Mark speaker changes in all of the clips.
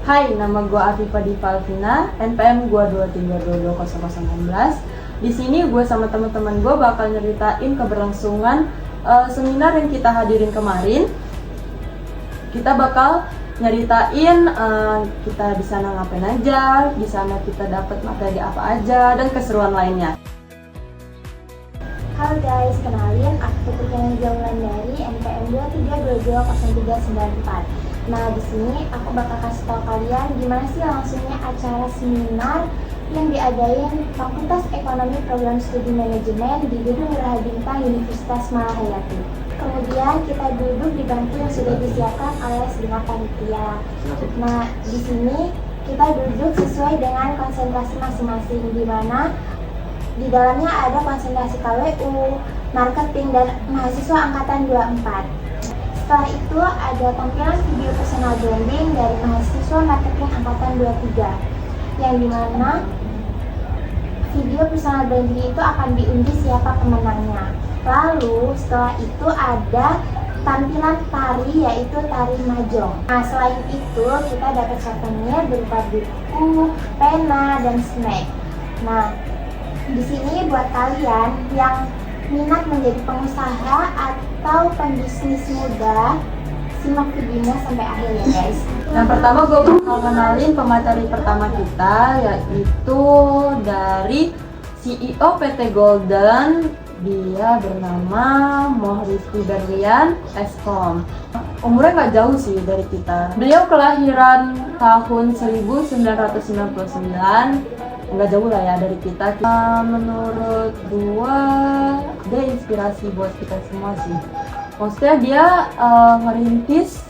Speaker 1: Hai, nama gue Afifa Diva Alvina, NPM gue 23220016. Di sini gue sama teman-teman gue bakal nyeritain keberlangsungan seminar yang kita hadirin kemarin. Kita bakal nyeritain kita di sana ngapain aja, di sana kita dapat materi apa aja, dan keseruan lainnya.
Speaker 2: Halo guys, kenalin aku Putri Jaulan dari NPM 23220394. Nah, di sini aku bakal kasih tahu kalian gimana sih langsungnya acara seminar yang diadain Fakultas Ekonomi Program Studi Manajemen di Gedung Geraha Bintang Universitas Malahayati. Kemudian kita duduk di bangku yang sudah disiapkan oleh setengah panitia. Nah, di sini kita duduk sesuai dengan konsentrasi masing-masing, di mana di dalamnya ada konsentrasi KWU, marketing, dan mahasiswa angkatan 24. Setelah itu ada tampilan video personal branding dari mahasiswa marketing angkatan 23, yang dimana video personal branding itu akan diundi siapa pemenangnya. Lalu setelah itu ada tampilan tari, yaitu tari majong. Nah, selain itu kita dapat souvenir berupa buku, pena, dan snack. Nah, di sini buat kalian yang minat menjadi pengusaha atau pembisnis muda, simak videonya sampai akhir ya guys.
Speaker 1: Yang pertama gue bakal kenalin pemateri pertama kita, yaitu dari CEO PT Golden. Dia bernama Mohristi Berlian Eskom. Umurnya nggak jauh sih dari kita. Beliau kelahiran tahun 1999, nggak jauh lah ya dari kita. Menurut gua dia inspirasi buat kita semua sih. Maksudnya dia ngerintis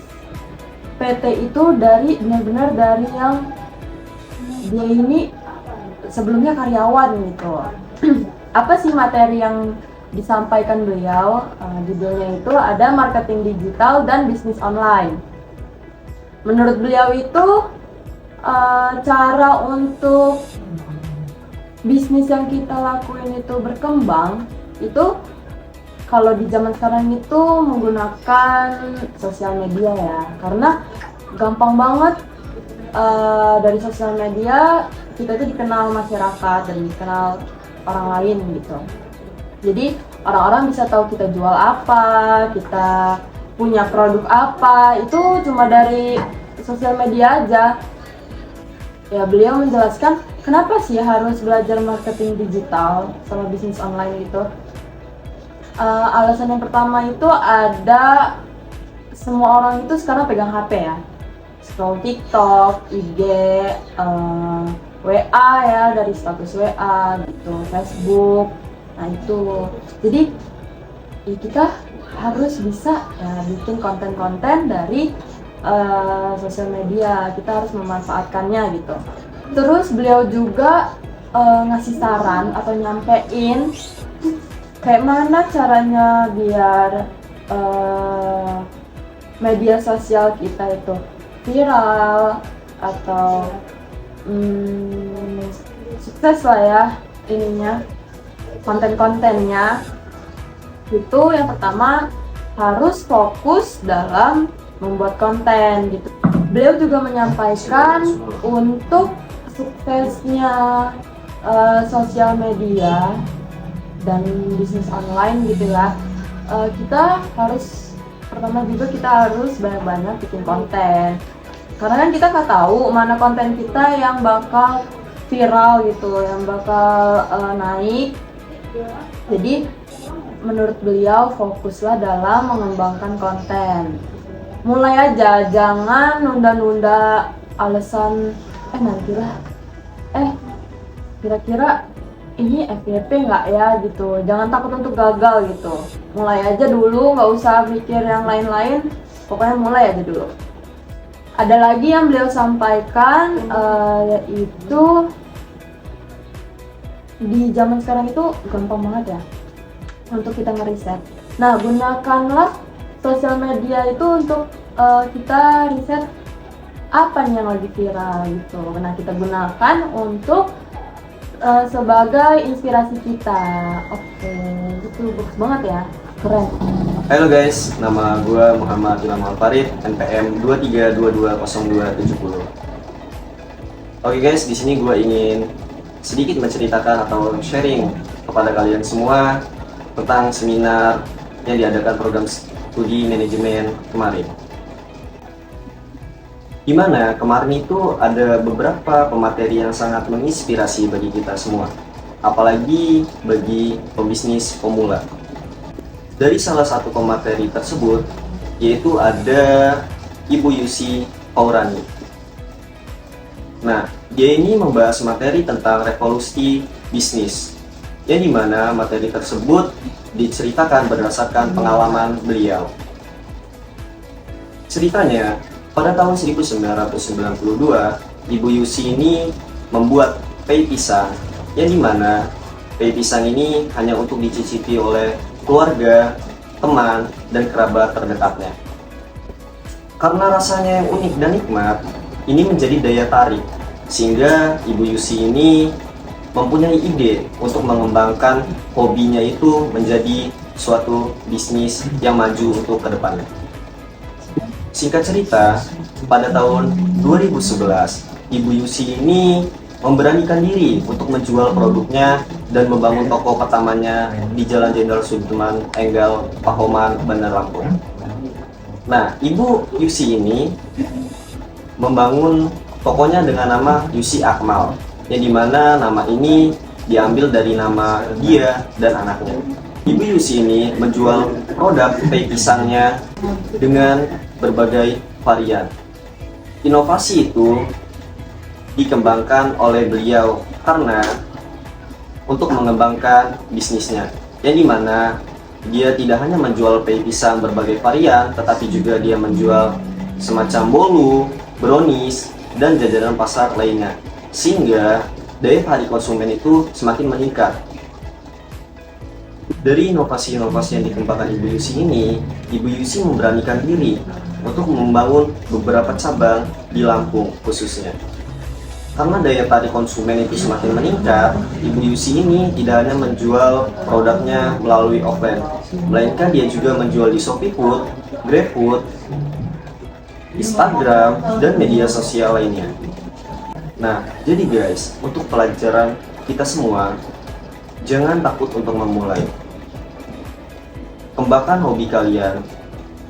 Speaker 1: PT itu dari benar-benar dari yang dia ini sebelumnya karyawan gitu. Apa sih materi yang disampaikan beliau? Judulnya itu ada marketing digital dan bisnis online. Menurut beliau itu cara untuk bisnis yang kita lakuin itu berkembang itu kalau di zaman sekarang itu menggunakan sosial media ya, karena gampang banget dari sosial media kita itu dikenal masyarakat dan dikenal orang lain gitu. Jadi orang-orang bisa tahu kita jual apa, kita punya produk apa, itu cuma dari sosial media aja. Ya, beliau menjelaskan kenapa sih harus belajar marketing digital sama bisnis online gitu. Alasan yang pertama itu ada semua orang itu sekarang pegang HP ya, scroll TikTok, IG, WA ya, dari status WA gitu, Facebook. Nah itu, jadi ya kita harus bisa ya bikin konten-konten dari sosial media. Kita harus memanfaatkannya gitu. Terus beliau juga ngasih saran atau nyampein kayak mana caranya biar media sosial kita itu viral atau sukses lah ya ininya, konten-kontennya. Itu yang pertama harus fokus dalam membuat konten gitu. Beliau juga menyampaikan untuk suksesnya sosial media dan bisnis online gitu ya, kita harus pertama juga kita harus banyak-banyak bikin konten. Karena kan kita nggak tahu mana konten kita yang bakal viral gitu, yang bakal naik. Jadi menurut beliau fokuslah dalam mengembangkan konten. Mulai aja, jangan nunda-nunda alasan nantilah, kira-kira ini FYP nggak ya gitu. Jangan takut untuk gagal gitu. Mulai aja dulu, nggak usah mikir yang lain-lain. Pokoknya mulai aja dulu. Ada lagi yang beliau sampaikan, yaitu di zaman sekarang itu gampang banget ya untuk kita ngeriset. Nah, gunakanlah sosial media itu untuk kita riset apa nih yang lagi viral gitu. Nah, kita gunakan untuk sebagai inspirasi kita. Oke, itu bagus banget ya, keren.
Speaker 3: Halo guys, nama gue Muhammad Ilham Alfarid, NPM 23220270. Oke guys, di sini gue ingin sedikit menceritakan atau sharing kepada kalian semua tentang seminar yang diadakan program studi manajemen kemarin. Dimana kemarin itu ada beberapa pemateri yang sangat menginspirasi bagi kita semua, apalagi bagi pembisnis pemula. Dari salah satu pemateri tersebut, yaitu ada Ibu Yusi Paurani. Nah, dia ini membahas materi tentang revolusi bisnis, yang dimana materi tersebut diceritakan berdasarkan pengalaman beliau. Ceritanya, pada tahun 1992, Ibu Yusi ini membuat pie pisang, yang dimana pie pisang ini hanya untuk dicicipi oleh keluarga, teman, dan kerabat terdekatnya. Karena rasanya yang unik dan nikmat, ini menjadi daya tarik, sehingga Ibu Yusi ini mempunyai ide untuk mengembangkan hobinya itu menjadi suatu bisnis yang maju untuk kedepannya. Singkat cerita, pada tahun 2011, Ibu Yusi ini memberanikan diri untuk menjual produknya dan membangun toko pertamanya di Jalan Jenderal Sudirman, Enggal, Pahoman, Bandar Lampung. Nah, Ibu Yusi ini membangun tokonya dengan nama Yusi Akmal, yang dimana nama ini diambil dari nama dia dan anaknya. Ibu Yusi ini menjual produk pie pisangnya dengan berbagai varian. Inovasi itu dikembangkan oleh beliau karena untuk mengembangkan bisnisnya, yang dimana dia tidak hanya menjual pie pisang berbagai varian, tetapi juga dia menjual semacam bolu, brownies, dan jajanan pasar lainnya, sehingga daya tarik konsumen itu semakin meningkat. Dari inovasi-inovasi yang dikembangkan Ibu Yusi ini, Ibu Yusi memberanikan diri untuk membangun beberapa cabang di Lampung khususnya. Karena daya tarik konsumen itu semakin meningkat, Ibu Yusi ini tidak hanya menjual produknya melalui offline, melainkan dia juga menjual di ShopeeFood, GrabFood, Instagram, dan media sosial lainnya. Nah, jadi guys, untuk pelajaran kita semua, jangan takut untuk memulai. Kembangkan hobi kalian.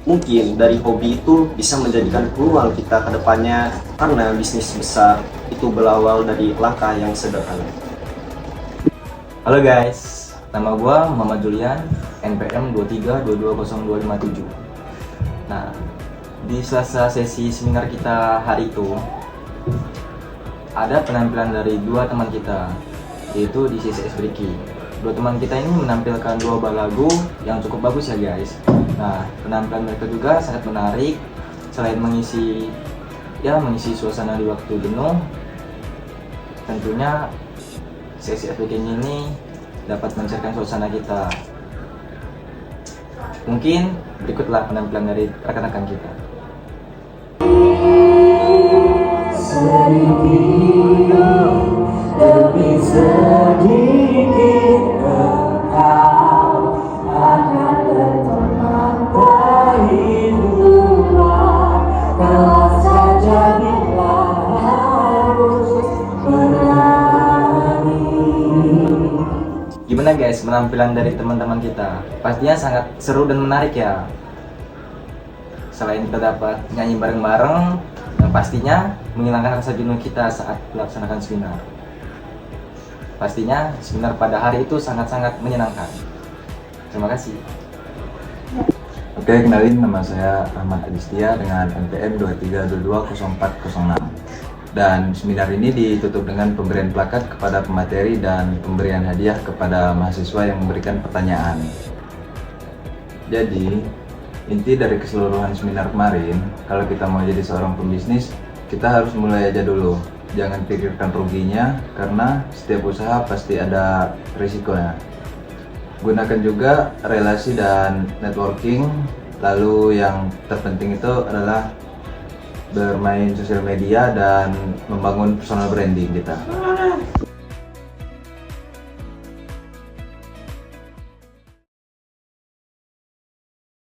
Speaker 3: Mungkin dari hobi itu bisa menjadikan peluang kita ke depannya, karena bisnis besar itu berawal dari langkah yang sederhana.
Speaker 4: Halo guys, nama gua Muhammad Julian, NPM 23220257. Nah, di sela-sela sesi seminar kita hari itu ada penampilan dari dua teman kita, yaitu di CCS Briki. Dua teman kita ini menampilkan dua buah lagu yang cukup bagus ya guys. Nah, penampilan mereka juga sangat menarik. Selain mengisi suasana di waktu jenuh, tentunya sesi speaking ini dapat mencairkan suasana kita. Mungkin berikutlah penampilan dari rekan-rekan kita.
Speaker 5: Sedikit demi sedikit engkau akan berteman terhiduplah kalau saja bila harus berani.
Speaker 4: Gimana guys penampilan dari teman-teman kita? Pastinya sangat seru dan menarik ya. Selain kita dapat nyanyi bareng-bareng, yang pastinya menghilangkan rasa jenuh kita saat melaksanakan seminar. Pastinya seminar pada hari itu sangat-sangat menyenangkan. Terima kasih.
Speaker 6: Oke, kenalin, nama saya Ahmad Adistia dengan NPM 23220406. Dan seminar ini ditutup dengan pemberian plakat kepada pemateri dan pemberian hadiah kepada mahasiswa yang memberikan pertanyaan. Jadi, inti dari keseluruhan seminar kemarin, kalau kita mau jadi seorang pembisnis, kita harus mulai aja dulu. Jangan pikirkan ruginya, karena setiap usaha pasti ada risikonya. Gunakan juga relasi dan networking. Lalu yang terpenting itu adalah bermain sosial media dan membangun personal branding kita.